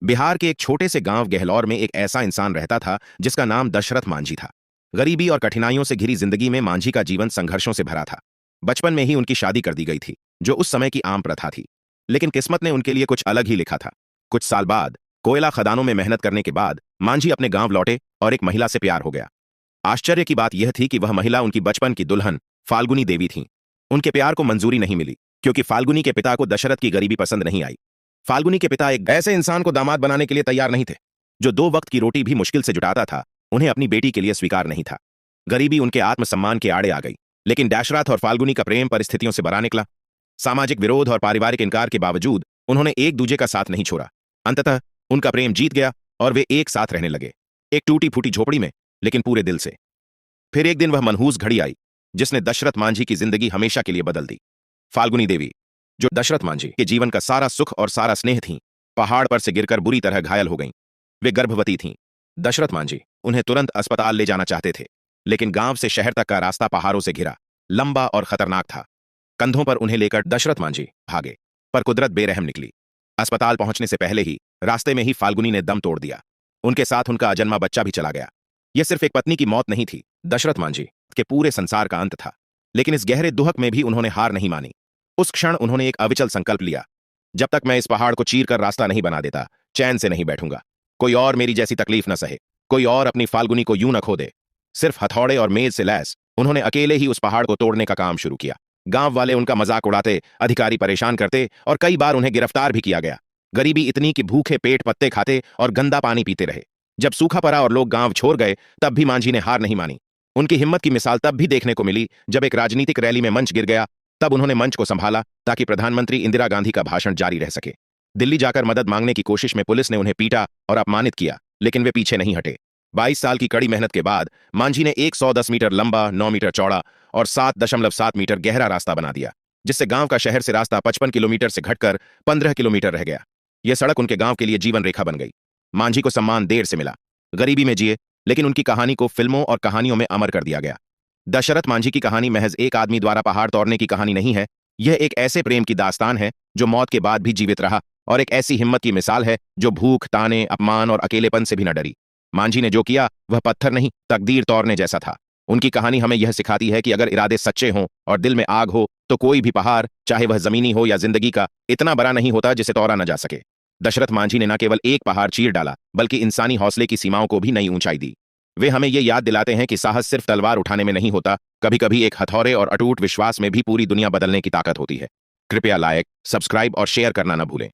बिहार के एक छोटे से गांव गहलौर में एक ऐसा इंसान रहता था जिसका नाम दशरथ मांझी था। गरीबी और कठिनाइयों से घिरी जिंदगी में मांझी का जीवन संघर्षों से भरा था। बचपन में ही उनकी शादी कर दी गई थी, जो उस समय की आम प्रथा थी। लेकिन किस्मत ने उनके लिए कुछ अलग ही लिखा था। कुछ साल बाद कोयला खदानों में मेहनत करने के बाद मांझी अपने गांव लौटे और एक महिला से प्यार हो गया। आश्चर्य की बात यह थी कि वह महिला उनकी बचपन की दुल्हन फाल्गुनी देवी थी। उनके प्यार को मंजूरी नहीं मिली क्योंकि फाल्गुनी के पिता को दशरथ की गरीबी पसंद नहीं आई। फाल्गुनी के पिता एक ऐसे इंसान को दामाद बनाने के लिए तैयार नहीं थे जो 2 वक्त की रोटी भी मुश्किल से जुटाता था। उन्हें अपनी बेटी के लिए स्वीकार नहीं था। गरीबी उनके आत्मसम्मान के आड़े आ गई, लेकिन दशरथ और फाल्गुनी का प्रेम परिस्थितियों से बरा निकला। सामाजिक विरोध और पारिवारिक इनकार के बावजूद उन्होंने एक दूजे का साथ नहीं छोड़ा। अंततः उनका प्रेम जीत गया और वे एक साथ रहने लगे, एक टूटी फूटी झोपड़ी में, लेकिन पूरे दिल से। फिर एक दिन वह मनहूस घड़ी आई जिसने दशरथ मांझी की जिंदगी हमेशा के लिए बदल दी। फाल्गुनी देवी, जो दशरथ मांझी के जीवन का सारा सुख और सारा स्नेह थीं, पहाड़ पर से गिरकर बुरी तरह घायल हो गईं। वे गर्भवती थीं। दशरथ मांझी उन्हें तुरंत अस्पताल ले जाना चाहते थे, लेकिन गांव से शहर तक का रास्ता पहाड़ों से घिरा, लंबा और खतरनाक था। कंधों पर उन्हें लेकर दशरथ मांझी भागे, पर कुदरत बेरहम निकली। अस्पताल पहुंचने से पहले ही रास्ते में ही फाल्गुनी ने दम तोड़ दिया। उनके साथ उनका अजन्मा बच्चा भी चला गया। यह सिर्फ एक पत्नी की मौत नहीं थी, दशरथ मांझी के पूरे संसार का अंत था। लेकिन इस गहरे दुहक में भी उन्होंने हार नहीं मानी। उस क्षण उन्होंने एक अविचल संकल्प लिया, जब तक मैं इस पहाड़ को चीर कर रास्ता नहीं बना देता, चैन से नहीं बैठूंगा। कोई और मेरी जैसी तकलीफ न सहे, कोई और अपनी फाल्गुनी को यूं न खो दे। सिर्फ हथौड़े और मेज से लैस उन्होंने अकेले ही उस पहाड़ को तोड़ने का काम शुरू किया। गांव वाले उनका मजाक उड़ाते, अधिकारी परेशान करते और कई बार उन्हें गिरफ्तार भी किया गया। गरीबी इतनी कि भूखे पेट पत्ते खाते और गंदा पानी पीते रहे। जब सूखा पड़ा और लोग गांव छोड़ गए, तब भी मांझी ने हार नहीं मानी। उनकी हिम्मत की मिसाल तब भी देखने को मिली जब एक राजनीतिक रैली में मंच गिर गया। तब उन्होंने मंच को संभाला ताकि प्रधानमंत्री इंदिरा गांधी का भाषण जारी रह सके। दिल्ली जाकर मदद मांगने की कोशिश में पुलिस ने उन्हें पीटा और अपमानित किया, लेकिन वे पीछे नहीं हटे। 22 साल की कड़ी मेहनत के बाद मांझी ने 110 मीटर लंबा, 9 मीटर चौड़ा और 7.7 मीटर गहरा रास्ता बना दिया, जिससे गांव का शहर से रास्ता 55 किलोमीटर से घटकर 15 किलोमीटर रह गया। यह सड़क उनके गांव के लिए जीवन रेखा बन गई। मांझी को सम्मान देर से मिला, गरीबी में जिए, लेकिन उनकी कहानी को फिल्मों और कहानियों में अमर कर दिया गया। दशरथ मांझी की कहानी महज एक आदमी द्वारा पहाड़ तोड़ने की कहानी नहीं है। यह एक ऐसे प्रेम की दास्तान है जो मौत के बाद भी जीवित रहा, और एक ऐसी हिम्मत की मिसाल है जो भूख, ताने, अपमान और अकेलेपन से भी न डरी। मांझी ने जो किया वह पत्थर नहीं, तकदीर तोड़ने जैसा था। उनकी कहानी हमें यह सिखाती है कि अगर इरादे सच्चे हों और दिल में आग हो, तो कोई भी पहाड़, चाहे वह जमीनी हो या जिंदगी का, इतना बड़ा नहीं होता जिसे तोड़ा न जा सके। दशरथ मांझी ने न केवल एक पहाड़ चीर डाला, बल्कि इंसानी हौसले की सीमाओं को भी नई ऊंचाई दी। वे हमें ये याद दिलाते हैं कि साहस सिर्फ तलवार उठाने में नहीं होता, कभी कभी एक हथौड़े और अटूट विश्वास में भी पूरी दुनिया बदलने की ताकत होती है। कृपया लाइक, सब्सक्राइब और शेयर करना न भूलें।